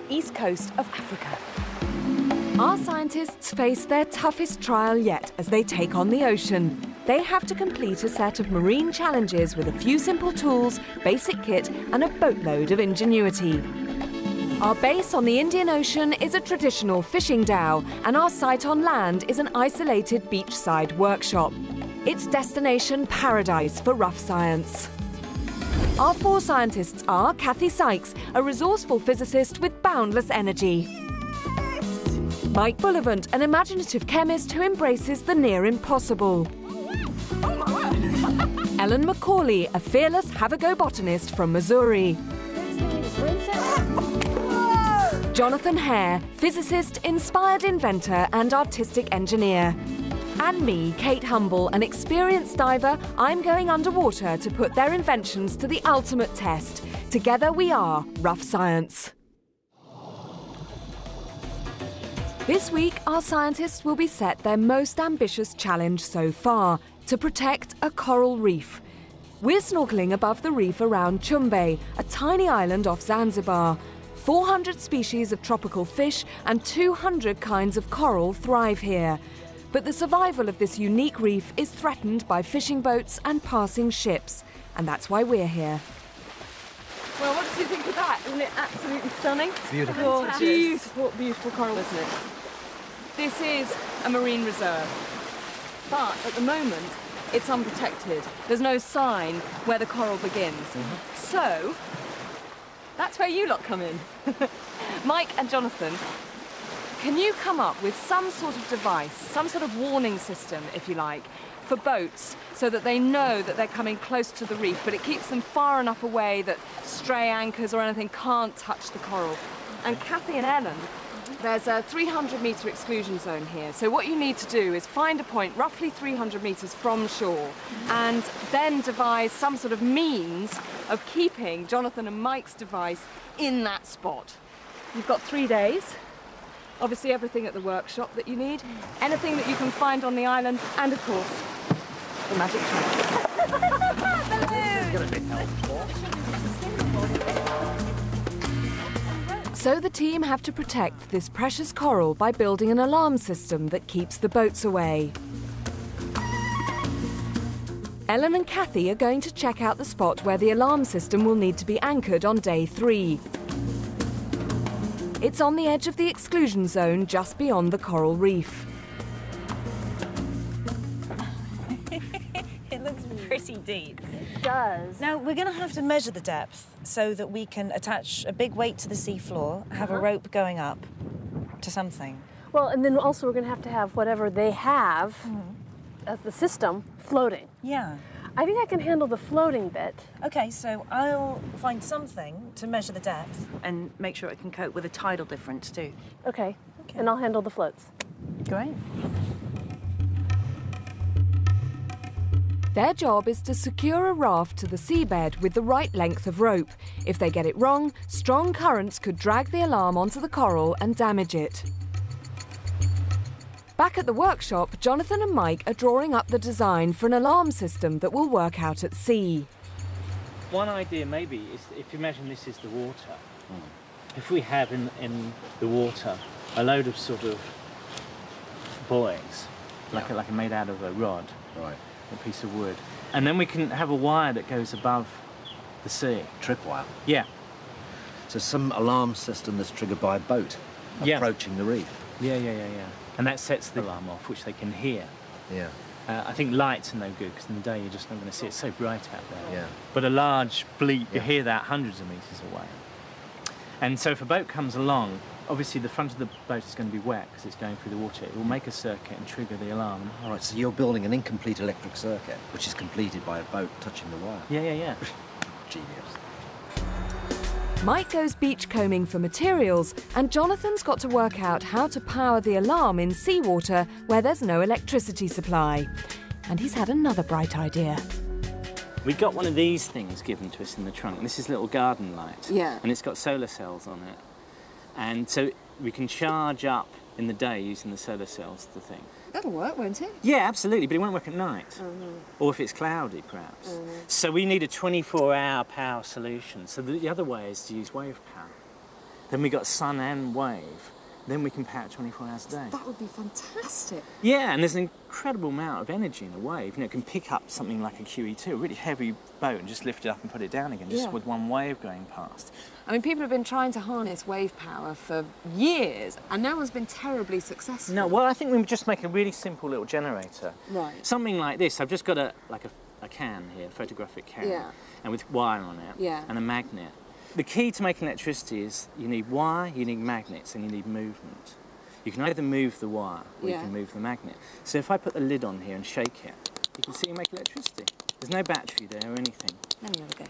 east coast of Africa. Our scientists face their toughest trial yet as they take on the ocean. They have to complete a set of marine challenges with a few simple tools, basic kit and a boatload of ingenuity. Our base on the Indian Ocean is a traditional fishing dhow, and our site on land is an isolated beachside workshop. It's destination paradise for rough science. Our 4 scientists are Kathy Sykes, a resourceful physicist with boundless energy. Mike Bullivant, an imaginative chemist who embraces the near impossible. Ellen Macaulay, a fearless have-a-go botanist from Missouri. Jonathan Hare, physicist, inspired inventor and artistic engineer. And me, Kate Humble, an experienced diver. I'm going underwater to put their inventions to the ultimate test. Together we are Rough Science. This week, our scientists will be set their most ambitious challenge so far, to protect a coral reef. We're snorkeling above the reef around Chumbe, a tiny island off Zanzibar. 400 species of tropical fish and 200 kinds of coral thrive here. But the survival of this unique reef is threatened by fishing boats and passing ships. And that's why we're here. Well, what did you think of that? Isn't it absolutely stunning? Beautiful. Beautiful, beautiful coral, isn't it? This is a marine reserve. But at the moment, it's unprotected. There's no sign where the coral begins. So, that's where you lot come in. Mike and Jonathan, can you come up with some sort of device, some sort of warning system, if you like, for boats so that they know that they're coming close to the reef, but it keeps them far enough away that stray anchors or anything can't touch the coral? And Kathy and Ellen, there's a 300-metre exclusion zone here. So what you need to do is find a point roughly 300 metres from shore and then devise some sort of means of keeping Jonathan and Mike's device in that spot. You've got 3 days. Obviously everything at the workshop that you need, anything that you can find on the island, and of course, the magic trick. So the team have to protect this precious coral by building an alarm system that keeps the boats away. Ellen and Kathy are going to check out the spot where the alarm system will need to be anchored on day 3. It's on the edge of the exclusion zone just beyond the coral reef. It looks pretty deep. It does. Now, we're going to have to measure the depth so that we can attach a big weight to the seafloor, have a rope going up to something. Well, and then also we're going to have whatever they have as the system floating. Yeah. I think I can handle the floating bit. Okay, so I'll find something to measure the depth and make sure it can cope with a tidal difference too. Okay. And I'll handle the floats. Great. Their job is to secure a raft to the seabed with the right length of rope. If they get it wrong, strong currents could drag the alarm onto the coral and damage it. Back at the workshop, Jonathan and Mike are drawing up the design for an alarm system that will work out at sea. One idea maybe is, if you imagine this is the water, if we have in the water a load of sort of buoys, like made out of a rod, right, a piece of wood, and then we can have a wire that goes above the sea. Tripwire? Yeah. So some alarm system that's triggered by a boat approaching the reef? Yeah. And that sets the alarm off, which they can hear. Yeah. I think lights are no good, because in the day you're just not going to see it. It's so bright out there. Yeah. But a large bleep, you hear that hundreds of metres away. And so if a boat comes along, obviously the front of the boat is going to be wet because it's going through the water. It will make a circuit and trigger the alarm. All right, so you're building an incomplete electric circuit, which is completed by a boat touching the wire. Yeah. Genius. Mike goes beachcombing for materials, and Jonathan's got to work out how to power the alarm in seawater where there's no electricity supply. And he's had another bright idea. We got one of these things given to us in the trunk. This is a little garden light. Yeah. And it's got solar cells on it. And so we can charge up in the day using the solar cells, the thing. That'll work, won't it? Yeah, absolutely, but it won't work at night. Oh, no. Or if it's cloudy, perhaps. Oh, no. So we need a 24-hour power solution. So the other way is to use wave power. then we got sun and wave. Then we can power it 24 hours a day. That would be fantastic. Yeah, and there's an incredible amount of energy in a wave. You know, it can pick up something like a QE2, a really heavy boat, and just lift it up and put it down again, just with one wave going past. I mean, people have been trying to harness wave power for years, and no one's been terribly successful. No, well, I think we would just make a really simple little generator. Right. Something like this. I've just got a can here, a photographic can, and with wire on it, and a magnet. The key to making electricity is you need wire, you need magnets, and you need movement. You can either move the wire or you can move the magnet. So if I put the lid on here and shake it, you can see you make electricity. There's no battery there or anything. Let me have a go.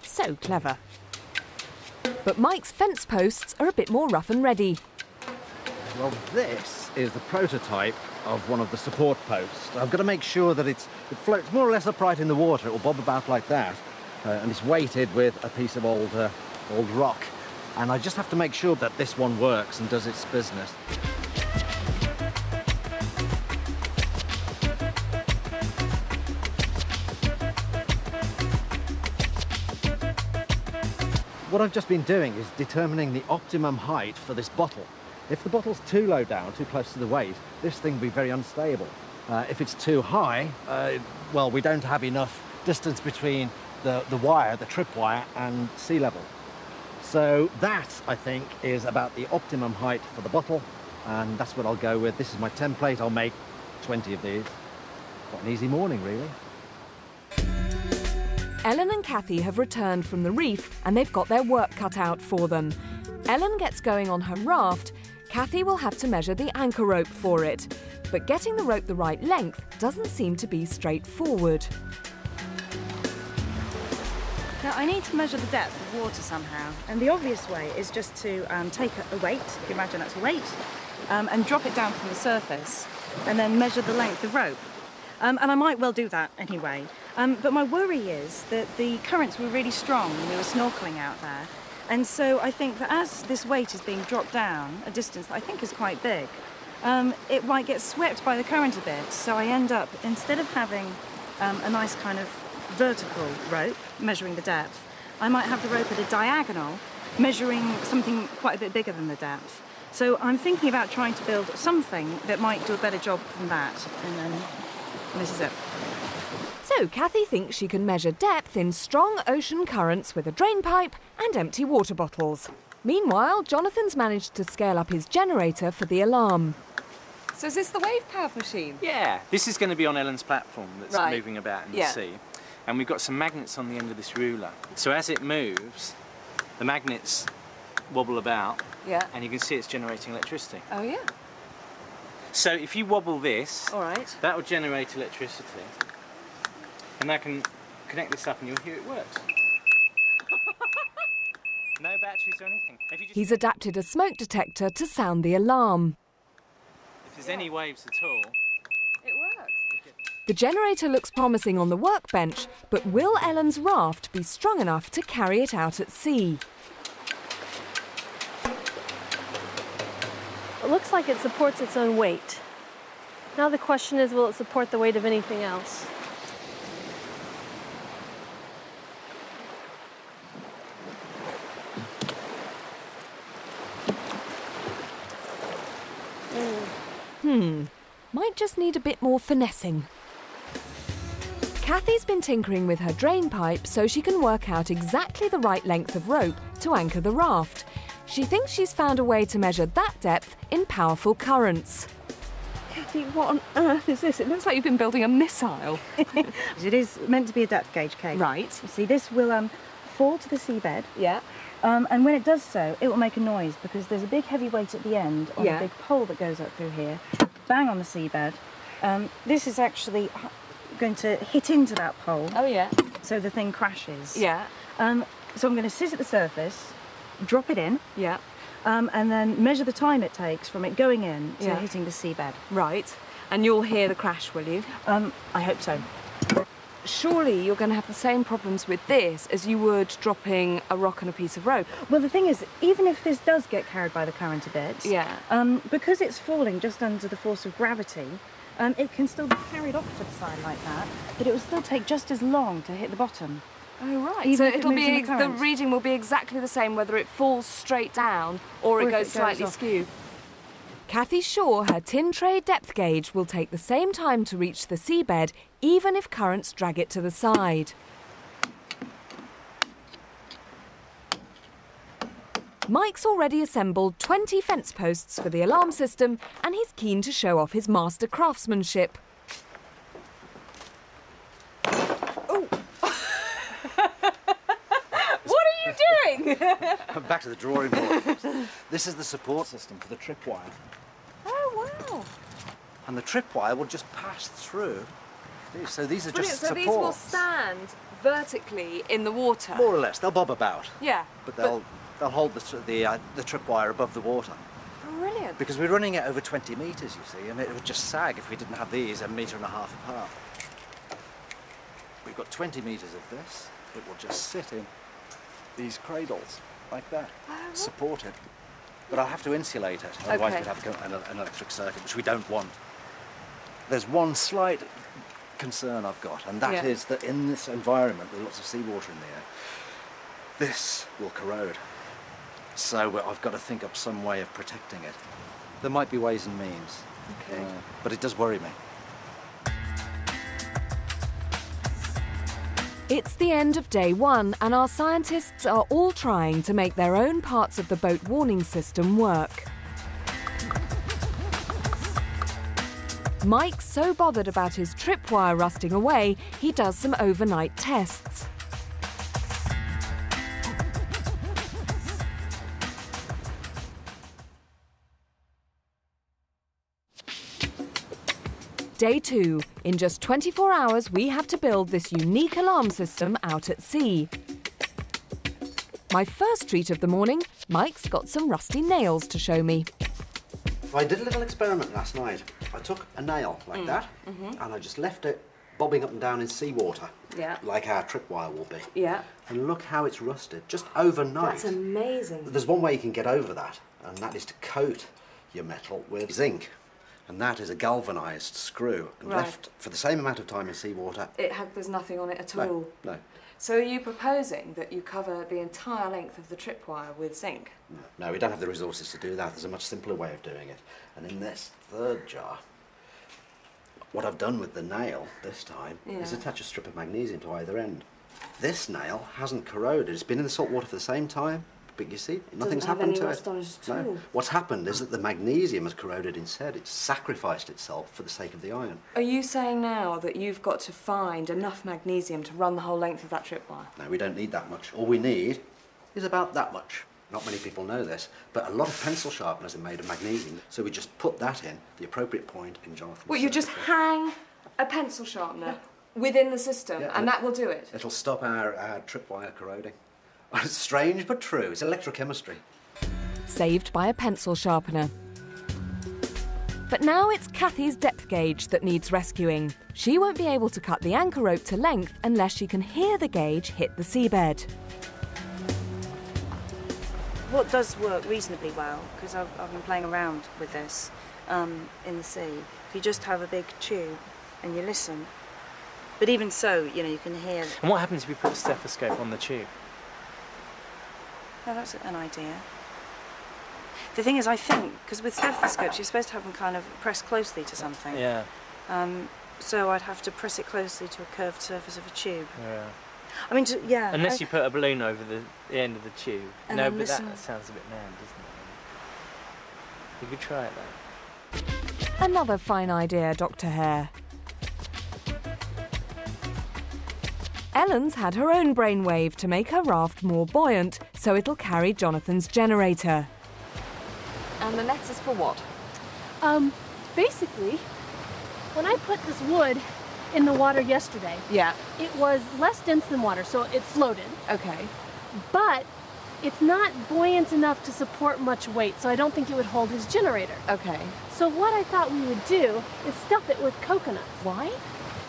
So clever. But Mike's fence posts are a bit more rough and ready. Well, this is the prototype of one of the support posts. I've got to make sure that it floats more or less upright in the water. It will bob about like that, and it's weighted with a piece of old rock. And I just have to make sure that this one works and does its business. What I've just been doing is determining the optimum height for this bottle. If the bottle's too low down, too close to the weight, this thing will be very unstable. If it's too high, well, we don't have enough distance between the wire, the trip wire, and sea level. So that, I think, is about the optimum height for the bottle, and that's what I'll go with. This is my template. I'll make 20 of these. What an easy morning, really. Ellen and Kathy have returned from the reef and they've got their work cut out for them. Ellen gets going on her raft. Kathy will have to measure the anchor rope for it. But getting the rope the right length doesn't seem to be straightforward. Now, I need to measure the depth of water somehow, and the obvious way is just to take a weight, if you imagine that's a weight, and drop it down from the surface, and then measure the length of rope. And I might well do that anyway. But my worry is that the currents were really strong when we were snorkeling out there, and so I think that as this weight is being dropped down a distance that I think is quite big, it might get swept by the current a bit, so I end up, instead of having a nice kind of vertical rope measuring the depth, I might have the rope at a diagonal measuring something quite a bit bigger than the depth. So I'm thinking about trying to build something that might do a better job than that, and then this is it. So Kathy thinks she can measure depth in strong ocean currents with a drain pipe and empty water bottles. Meanwhile, Jonathan's managed to scale up his generator for the alarm. So is this the wave power machine? Yeah, this is going to be on Ellen's platform that's moving about in the sea. And we've got some magnets on the end of this ruler. So as it moves, the magnets wobble about, and you can see it's generating electricity. Oh, yeah. So if you wobble this, that will generate electricity. And I can connect this up and you'll hear it works. No batteries or anything. He's adapted a smoke detector to sound the alarm. If there's any waves at all, it works. The generator looks promising on the workbench, but will Ellen's raft be strong enough to carry it out at sea? It looks like it supports its own weight. Now the question is, will it support the weight of anything else? Might just need a bit more finessing. Kathy's been tinkering with her drain pipe so she can work out exactly the right length of rope to anchor the raft. She thinks she's found a way to measure that depth in powerful currents. Kathy, what on earth is this? It looks like you've been building a missile. It is meant to be a depth gauge, Kate. Right. You see, this will fall to the seabed. Yeah. And when it does so, it will make a noise because there's a big heavy weight at the end on a big pole that goes up through here. Bang on the seabed. This is actually going to hit into that pole. Oh, yeah. So the thing crashes. Yeah. So I'm going to sit at the surface, drop it in. Yeah. And then measure the time it takes from it going in to hitting the seabed. Right. And you'll hear the crash, will you? I hope so. Surely you're going to have the same problems with this as you would dropping a rock on a piece of rope. Well, the thing is, even if this does get carried by the current a bit, Yeah. because it's falling just under the force of gravity, it can still be carried off to the side like that, but it will still take just as long to hit the bottom. Oh, right. Even So if it it'll moves in be, the the current. reading will be exactly the same whether it falls straight down or it if goes it goes slightly off. skew. Kathy's sure her tin tray depth gauge will take the same time to reach the seabed, even if currents drag it to the side. Mike's already assembled 20 fence posts for the alarm system, and he's keen to show off his master craftsmanship. What are you doing? Back to the drawing board. This is the support system for the tripwire. Oh, wow. And the tripwire will just pass through. So these are Brilliant. just So supports. these will stand vertically in the water. More or less. They'll bob about. Yeah. But they'll hold the tripwire above the water. Brilliant. Because we're running it over 20 metres, you see, and it would just sag if we didn't have these 1.5 metres apart. We've got 20 metres of this. It will just sit in these cradles, like that, supported. But I'll have to insulate it, otherwise we'd have an electric circuit, which we don't want. There's one slight concern I've got, and that is that in this environment with lots of seawater in the air, this will corrode. So I've got to think up some way of protecting it. There might be ways and means, but it does worry me. It's the end of day one, and our scientists are all trying to make their own parts of the boat warning system work. Mike's so bothered about his tripwire rusting away, he does some overnight tests. Day 2. In just 24 hours, we have to build this unique alarm system out at sea. My first treat of the morning, Mike's got some rusty nails to show me. I did a little experiment last night. I took a nail like that, and I just left it bobbing up and down in seawater, like our tripwire will be. Yeah. And look how it's rusted, just overnight. That's amazing. There's one way you can get over that, and that is to coat your metal with zinc. And that is a galvanised screw, and left for the same amount of time in seawater. There's nothing on it at all. No. So are you proposing that you cover the entire length of the tripwire with zinc? No, we don't have the resources to do that. There's a much simpler way of doing it. And in this third jar, what I've done with the nail this time is attach a strip of magnesium to either end. This nail hasn't corroded. It's been in the salt water for the same time, but you see, nothing's happened to it. No. What's happened is that the magnesium has corroded instead. It's sacrificed itself for the sake of the iron. Are you saying now that you've got to find enough magnesium to run the whole length of that tripwire? No, we don't need that much. All we need is about that much. Not many people know this, but a lot of pencil sharpeners are made of magnesium, so we just put that in, the appropriate point in Jonathan's Well, you just hang a pencil sharpener within the system, and that will do it? It'll stop our tripwire corroding. It's strange but true. It's electrochemistry. Saved by a pencil sharpener. But now it's Kathy's depth gauge that needs rescuing. She won't be able to cut the anchor rope to length unless she can hear the gauge hit the seabed. What does work reasonably well, because I've been playing around with this in the sea, if you just have a big tube and you listen. But even so, you know, you can hear... And what happens if you put a stethoscope on the tube? No, that's an idea. The thing is, I think, because with stethoscopes, you're supposed to have them kind of pressed closely to something. Yeah. So I'd have to press it closely to a curved surface of a tube. Yeah. I mean, Unless you put a balloon over the end of the tube. And no, then but listen. that sounds a bit mad, doesn't it? You could try it though. Another fine idea, Dr. Hare. Ellen's had her own brainwave to make her raft more buoyant, so it'll carry Jonathan's generator. And the net is for what? Basically, when I put this wood in the water yesterday, it was less dense than water, so it floated. Okay. But it's not buoyant enough to support much weight, so I don't think it would hold his generator. Okay. So what I thought we would do is stuff it with coconuts. Why?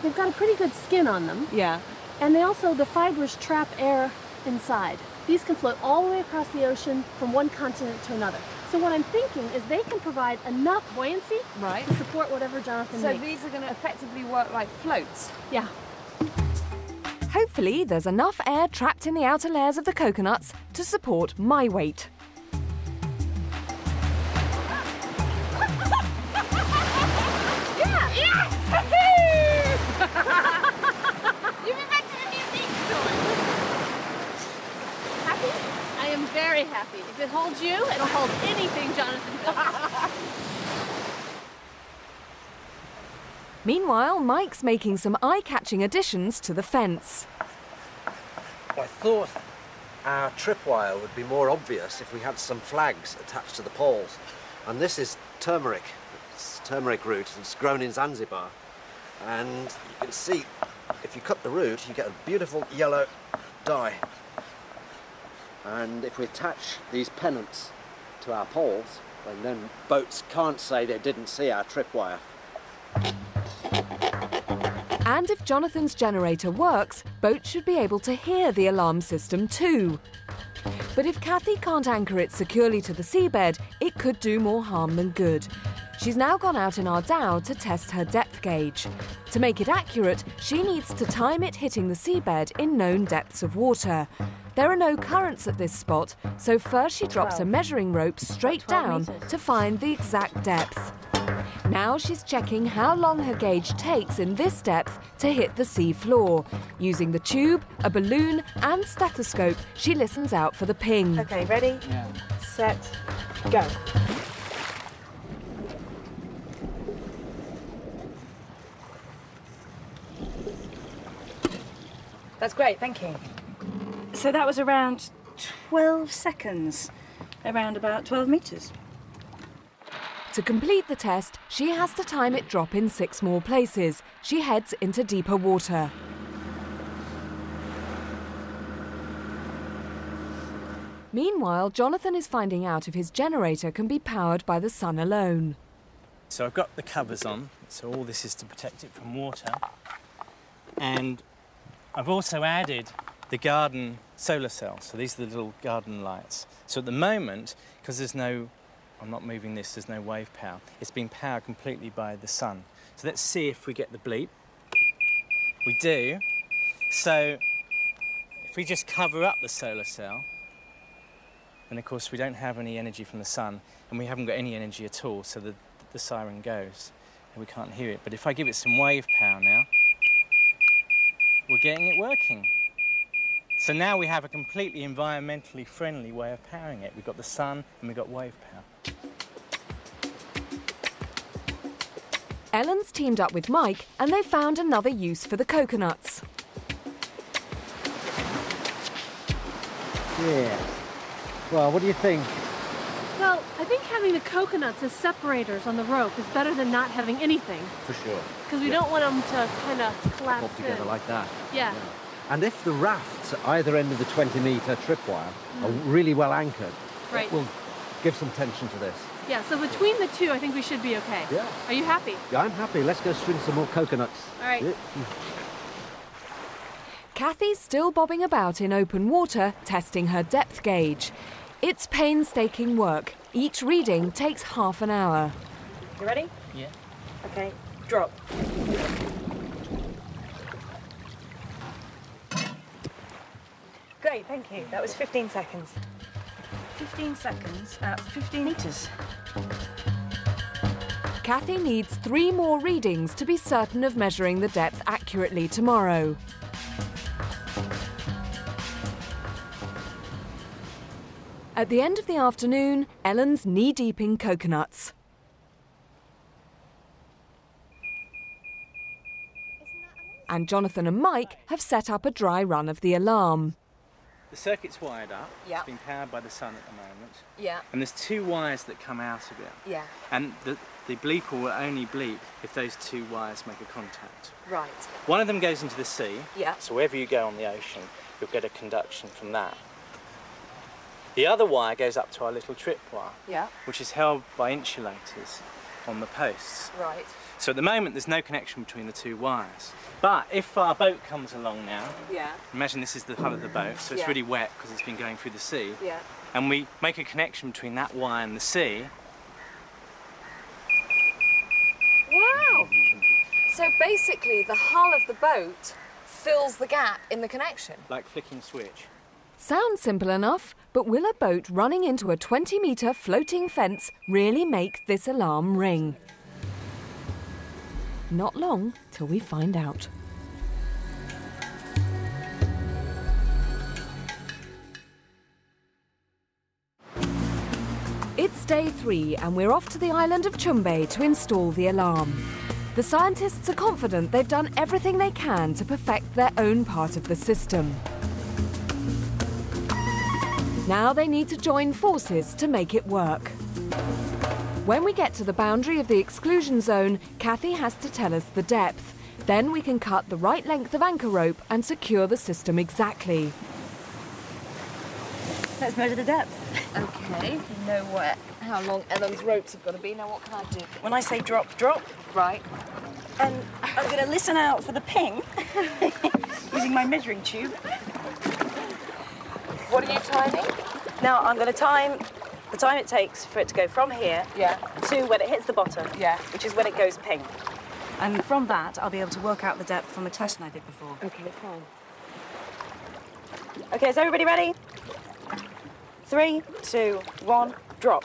They've got a pretty good skin on them. Yeah. And the fibers trap air inside. These can float all the way across the ocean from one continent to another. So what I'm thinking is they can provide enough buoyancy Right. to support whatever Jonathan So makes. these are going to effectively work like floats. Yeah. Hopefully, there's enough air trapped in the outer layers of the coconuts to support my weight. I am very happy. If it holds you, it'll hold anything Jonathan does. Meanwhile, Mike's making some eye-catching additions to the fence. I thought our tripwire would be more obvious if we had some flags attached to the poles. And this is turmeric. It's turmeric root. It's grown in Zanzibar. And you can see, if you cut the root, you get a beautiful yellow dye. And if we attach these pennants to our poles, then boats can't say they didn't see our tripwire. And if Jonathan's generator works, boats should be able to hear the alarm system too. But if Kathy can't anchor it securely to the seabed, it could do more harm than good. She's now gone out in our dhow to test her depth gauge. To make it accurate, she needs to time it hitting the seabed in known depths of water. There are no currents at this spot, so first she drops a measuring rope straight down to find the exact depth. Now she's checking how long her gauge takes in this depth to hit the sea floor. Using the tube, a balloon and stethoscope, she listens out for the ping. Okay, ready, set, go. That's great, thank you. So that was around 12 seconds, around about 12 metres. To complete the test, she has to time it drop in 6 more places. She heads into deeper water. Meanwhile, Jonathan is finding out if his generator can be powered by the sun alone. So I've got the covers on, so all this is to protect it from water. And I've also added the garden solar cells. So these are the little garden lights. So at the moment, because I'm not moving this, there's no wave power. It's being powered completely by the sun. So let's see if we get the bleep. We do. So if we just cover up the solar cell, then of course we don't have any energy from the sun, and we haven't got any energy at all, so the siren goes, and we can't hear it. But if I give it some wave power now, we're getting it working. So now we have a completely environmentally friendly way of powering it. We've got the sun and we've got wave power. Ellen's teamed up with Mike and they've found another use for the coconuts. Yeah. Well, what do you think? Well, I think having the coconuts as separators on the rope is better than not having anything. For sure. Because we don't want them to kind of collapse Pop together in. like that. Yeah. And if the rafts at either end of the 20-metre tripwire are really well anchored, Right. it will give some tension to this. Yeah, so between the two, I think we should be okay. Yeah. Are you happy? Yeah, I'm happy. Let's go string some more coconuts. All right. Yeah. Kathy's still bobbing about in open water, testing her depth gauge. It's painstaking work. Each reading takes half an hour. You ready? Yeah. Okay, drop. Great, thank you. That was 15 seconds. 15 seconds at 15 metres. Kathy needs 3 more readings to be certain of measuring the depth accurately tomorrow. At the end of the afternoon, Ellen's knee-deep in coconuts. And Jonathan and Mike have set up a dry run of the alarm. The circuit's wired up. Yeah. It's being powered by the sun at the moment. Yeah, And there's 2 wires that come out of it. yeah, And the bleeper will only bleep if those 2 wires make a contact. right. One of them goes into the sea. Yeah. So wherever you go on the ocean, you'll get a conduction from that. The other wire goes up to our little tripwire, Yeah, which is held by insulators on the posts. right. So at the moment, there's no connection between the 2 wires. But if our boat comes along now, Yeah, imagine this is the hull of the boat, so it's Yeah. really wet because it's been going through the sea. yeah. and we make a connection between that wire and the sea. Wow! So basically the hull of the boat fills the gap in the connection. Like flicking a switch. Sounds simple enough, but will a boat running into a 20-metre floating fence really make this alarm ring? Not long till we find out. It's day 3 and we're off to the island of Chumbe to install the alarm. The scientists are confident they've done everything they can to perfect their own part of the system. Now they need to join forces to make it work. When we get to the boundary of the exclusion zone, Kathy has to tell us the depth. Then we can cut the right length of anchor rope and secure the system exactly. Let's measure the depth. Okay, you know how long Ellen's ropes have got to be. Now what can I do? When I say drop, drop. Right. And I'm going to listen out for the ping using my measuring tube. What are you timing? Now I'm going to time the time it takes for it to go from here to when it hits the bottom, which is when it goes ping. And from that, I'll be able to work out the depth from a test I did before. Okay, fine. Okay, is everybody ready? 3, 2, 1, drop.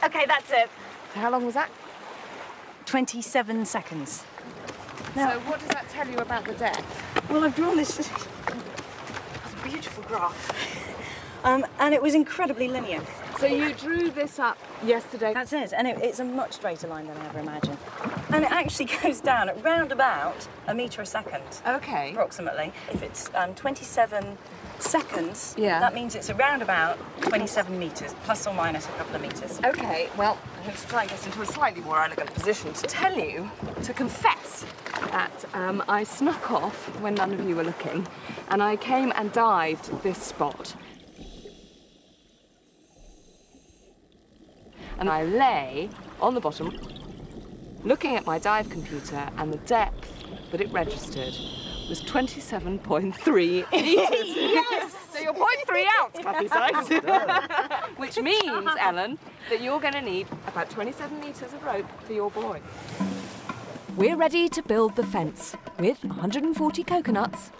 Okay, that's it. How long was that? 27 seconds. Now, so what does that tell you about the depth? Well, I've drawn this beautiful graph. And it was incredibly linear. So you drew this up yesterday? That's it, and it's a much straighter line than I ever imagined. And it actually goes down at round about a metre a second. Okay. Approximately. If it's 27 seconds, yeah, that means it's around about 27 metres, plus or minus a couple of metres. Okay, well, I'm going to try and get into a slightly more elegant position to tell you, to confess, that I snuck off when none of you were looking, and I came and dived this spot. And I lay on the bottom, looking at my dive computer, and the depth that it registered was 27.3 metres. Yes! So you're 0.3 out, Kathy Sykes. Which means, Ellen, that you're going to need about 27 metres of rope for your boy. We're ready to build the fence with 140 coconuts,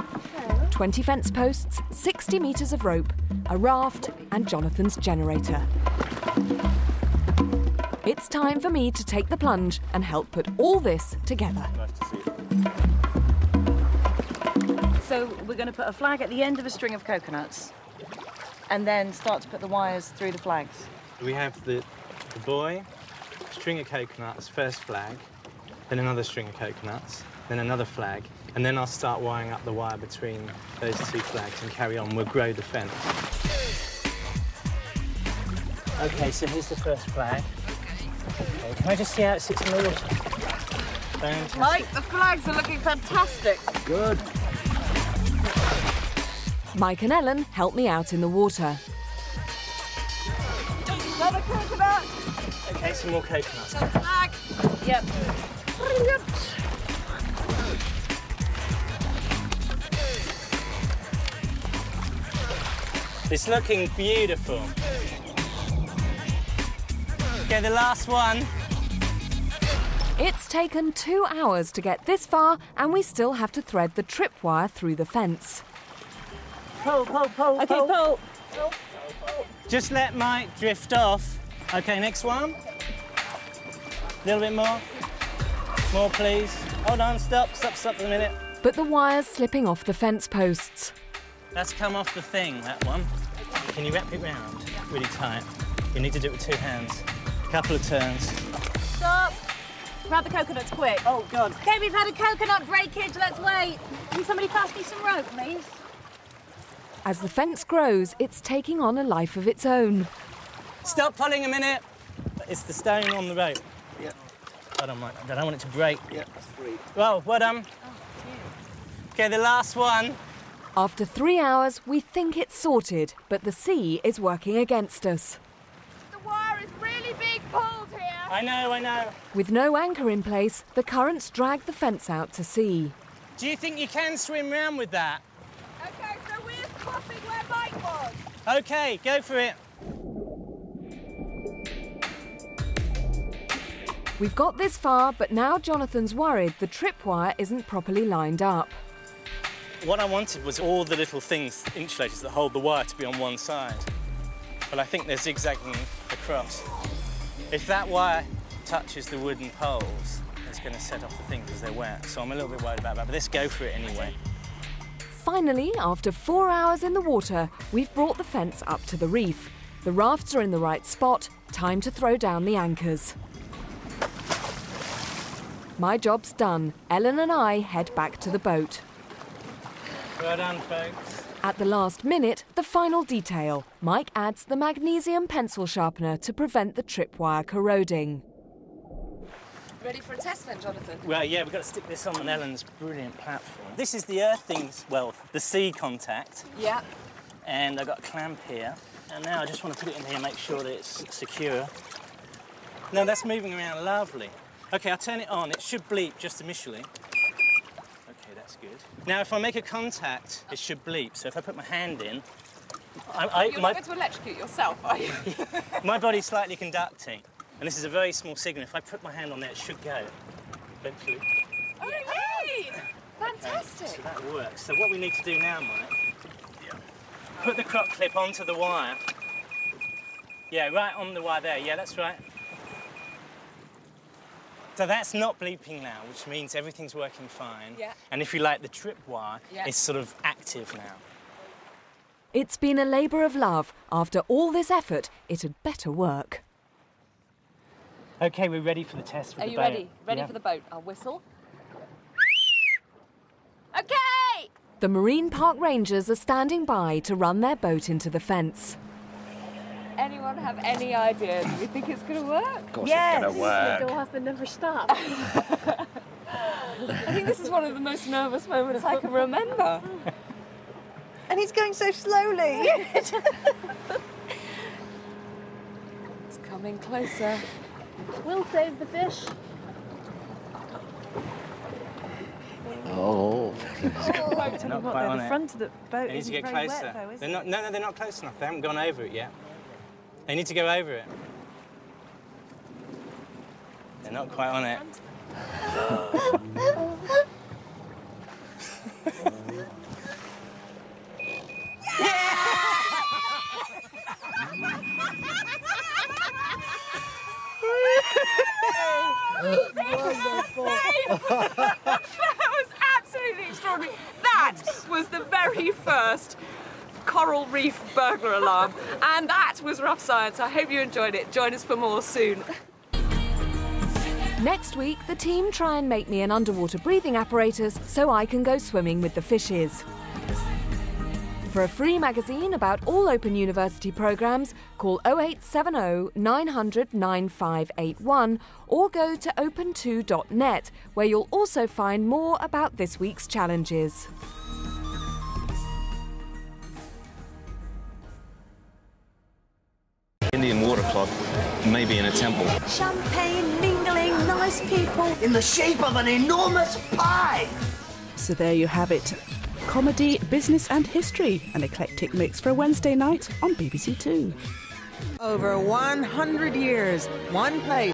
20 fence posts, 60 metres of rope, a raft and Jonathan's generator. It's time for me to take the plunge and help put all this together. Nice to see you. So we're going to put a flag at the end of a string of coconuts and then start to put the wires through the flags. We have the buoy, string of coconuts, first flag, then another string of coconuts, then another flag, and then I'll start wiring up the wire between those two flags and carry on. We'll grow the fence. Okay, so here's the first flag. Okay, can I just see how it sits in the water? Fantastic. Mike, the flags are looking fantastic. Good. Mike and Ellen help me out in the water. Another coconut. Okay, some more coconuts. Flag. Yep. Brilliant. It's looking beautiful. Okay, the last one. It's taken 2 hours to get this far, and we still have to thread the tripwire through the fence. Pull, pull, pull, Okay, pull. pull. Just let Mike drift off. Okay, next one. A little bit more. More, please. Hold on, stop a minute. But the wire's slipping off the fence posts. That's come off the thing, that one. Can you wrap it round really tight? You need to do it with 2 hands. A couple of turns. Stop. Grab the coconuts quick. Oh, God. Okay, we've had a coconut breakage. Let's wait. Can somebody pass me some rope, please? As the fence grows, it's taking on a life of its own. Stop pulling a minute. It's the stone on the rope. Yeah. I don't want it to break. Yeah, that's 3. Well done. Okay, the last one. After 3 hours, we think it's sorted, but the sea is working against us. The wire is really being pulled here. I know. With no anchor in place, the currents drag the fence out to sea. Do you think you can swim round with that? OK, so we're crossing where Mike was. OK, go for it. We've got this far, but now Jonathan's worried the tripwire isn't properly lined up. What I wanted was all the little things, insulators that hold the wire, to be on one side. But I think they're zigzagging across. If that wire touches the wooden poles, it's going to set off the thing because they're wet. So I'm a little bit worried about that, but let's go for it anyway. Finally, after 4 hours in the water, we've brought the fence up to the reef. The rafts are in the right spot. Time to throw down the anchors. My job's done. Ellen and I head back to the boat. Well done, folks. At the last minute, the final detail. Mike adds the magnesium pencil sharpener to prevent the tripwire corroding. Ready for a test then, Jonathan? Well, yeah, we've got to stick this on Ellen's brilliant platform. This is the earthing, well, the sea contact. Yeah. And I've got a clamp here. And now I just want to put it in here and make sure that it's secure. No, that's moving around lovely. OK, I'll turn it on. It should bleep just initially. OK, that's good. Now, if I make a contact, it should bleep. So if I put my hand in... You're not going to electrocute yourself, are you? My body's slightly conducting. And this is a very small signal. If I put my hand on there, it should go. Eventually. Oh, yay! Fantastic. Okay, so that works. So what we need to do now, Mike, put the crop clip onto the wire. Yeah, right on the wire there. Yeah, that's right. So that's not bleeping now, which means everything's working fine. Yeah. And if you like, the trip wire is sort of active now. It's been a labour of love. After all this effort, it had better work. OK, we're ready for the test for the boat. Are you ready? Ready for the boat? I'll whistle. OK! The Marine Park Rangers are standing by to run their boat into the fence. Anyone have any idea? Do you think it's going to work? Of course it's going to work. Go off and never stop. I think this is one of the most nervous moments I can remember. And he's going so slowly. It's coming closer. We'll save the fish. Oh. Not quite on the it. front of the boat They need to isn't get very closer. wet, though, is They're it? not, no, they're not close enough. They haven't gone over it yet. They need to go over it. They're not quite on it. That was absolutely extraordinary. That was the very first coral reef burglar alarm, and that was Rough Science. I hope you enjoyed it. Join us for more soon. Next week, the team try and make me an underwater breathing apparatus so I can go swimming with the fishes. For a free magazine about all Open University programmes, call 0870 900 9581 or go to open2.net, where you'll also find more about this week's challenges. Indian water clock, maybe in a temple. Champagne, mingling, nice people. In the shape of an enormous pie. So there you have it. Comedy, business and history. An eclectic mix for a Wednesday night on BBC Two. Over 100 years, one place